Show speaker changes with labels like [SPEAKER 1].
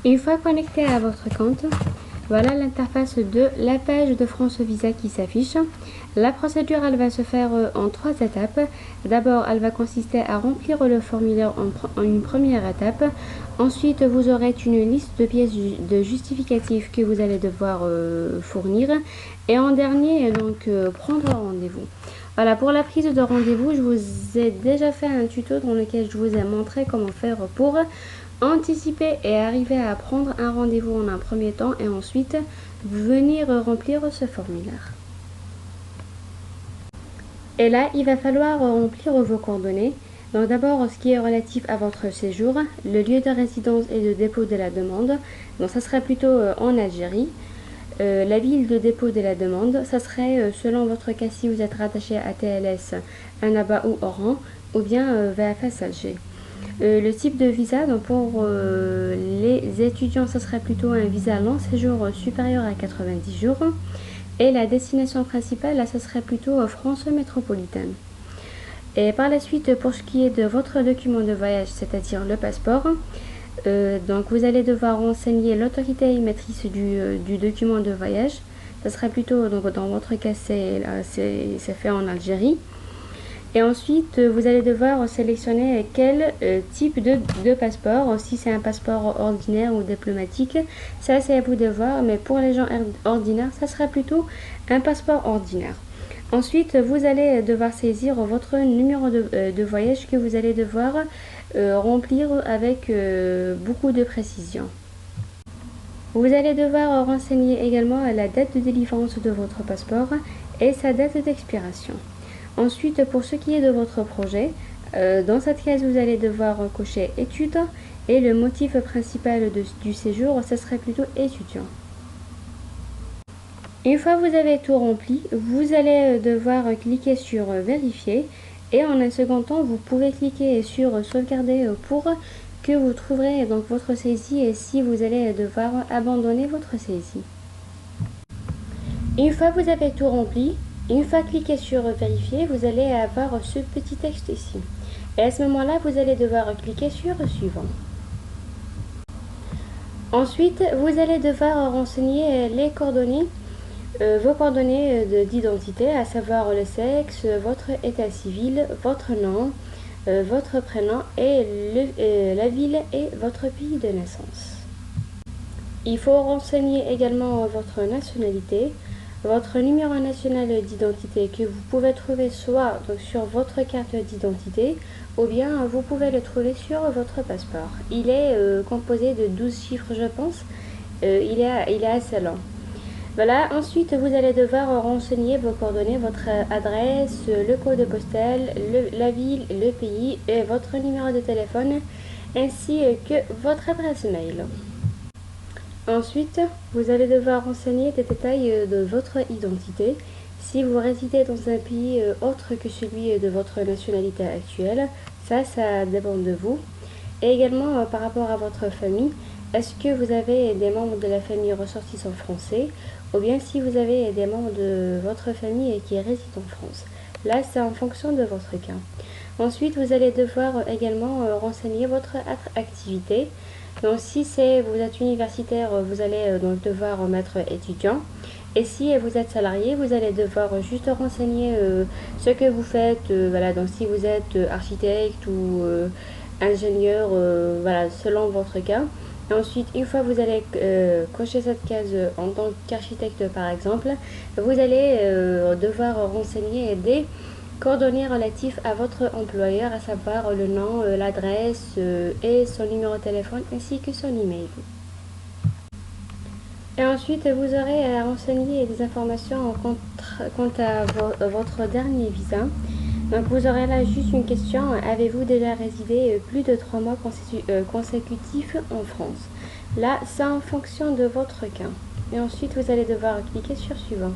[SPEAKER 1] Une fois connecté à votre compte, voilà l'interface de la page de France Visa qui s'affiche. La procédure, elle va se faire en 3 étapes. D'abord, elle va consister à remplir le formulaire en une première étape. Ensuite, vous aurez une liste de pièces de justificatifs que vous allez devoir fournir. Et en dernier, donc, prendre rendez-vous. Voilà, pour la prise de rendez-vous, je vous ai déjà fait un tuto dans lequel je vous ai montré comment faire pour anticiper et arriver à prendre un rendez-vous en un premier temps et ensuite venir remplir ce formulaire. Et là, il va falloir remplir vos coordonnées. Donc d'abord, ce qui est relatif à votre séjour, le lieu de résidence et de dépôt de la demande. Donc ça serait plutôt en Algérie. La ville de dépôt de la demande, ça serait selon votre cas si vous êtes rattaché à TLS, Annaba ou Oran, ou bien VFS Alger. Le type de visa, donc pour les étudiants, ce serait plutôt un visa long séjour supérieur à 90 jours. Et la destination principale, là, ce serait plutôt France métropolitaine. Et par la suite, pour ce qui est de votre document de voyage, c'est-à-dire le passeport, donc vous allez devoir renseigner l'autorité émettrice du document de voyage. Ça serait plutôt, donc dans votre cas, c'est fait en Algérie. Et ensuite, vous allez devoir sélectionner quel type de passeport, si c'est un passeport ordinaire ou diplomatique. Ça, c'est à vous de voir, mais pour les gens ordinaires, ça sera plutôt un passeport ordinaire. Ensuite, vous allez devoir saisir votre numéro de voyage que vous allez devoir remplir avec beaucoup de précision. Vous allez devoir renseigner également la date de délivrance de votre passeport et sa date d'expiration. Ensuite, pour ce qui est de votre projet, dans cette case, vous allez devoir cocher études et le motif principal du séjour, ce serait plutôt étudiant. Une fois que vous avez tout rempli, vous allez devoir cliquer sur vérifier et en un second temps, vous pouvez cliquer sur sauvegarder pour que vous trouverez donc votre saisie et si vous allez devoir abandonner votre saisie. Une fois que vous avez tout rempli, une fois cliqué sur vérifier, vous allez avoir ce petit texte ici. Et à ce moment-là, vous allez devoir cliquer sur suivant. Ensuite, vous allez devoir renseigner les coordonnées, vos coordonnées d'identité, à savoir le sexe, votre état civil, votre nom, votre prénom et la ville et votre pays de naissance. Il faut renseigner également votre nationalité, votre numéro national d'identité que vous pouvez trouver soit donc, sur votre carte d'identité ou bien vous pouvez le trouver sur votre passeport. Il est composé de 12 chiffres je pense, il est assez long. Voilà, ensuite vous allez devoir renseigner vos coordonnées, votre adresse, le code postal, la ville, le pays et votre numéro de téléphone ainsi que votre adresse mail. Ensuite, vous allez devoir renseigner des détails de votre identité. Si vous résidez dans un pays autre que celui de votre nationalité actuelle, ça dépend de vous. Et également par rapport à votre famille, est-ce que vous avez des membres de la famille ressortissants français ou bien si vous avez des membres de votre famille qui résident en France. Là, c'est en fonction de votre cas. Ensuite, vous allez devoir également renseigner votre activité. Donc si vous êtes universitaire, vous allez donc devoir mettre étudiant. Et si vous êtes salarié, vous allez devoir juste renseigner ce que vous faites. Voilà, donc si vous êtes architecte ou ingénieur, voilà, selon votre cas. Et ensuite, une fois que vous allez cocher cette case en tant qu'architecte par exemple, vous allez devoir renseigner des coordonnées relatives à votre employeur, à savoir le nom, l'adresse et son numéro de téléphone ainsi que son email. Et ensuite, vous aurez à renseigner des informations quant à votre dernier visa. Donc vous aurez là juste une question, avez-vous déjà résidé plus de 3 mois consécutifs en France? Là, c'est en fonction de votre cas. Et ensuite, vous allez devoir cliquer sur suivant.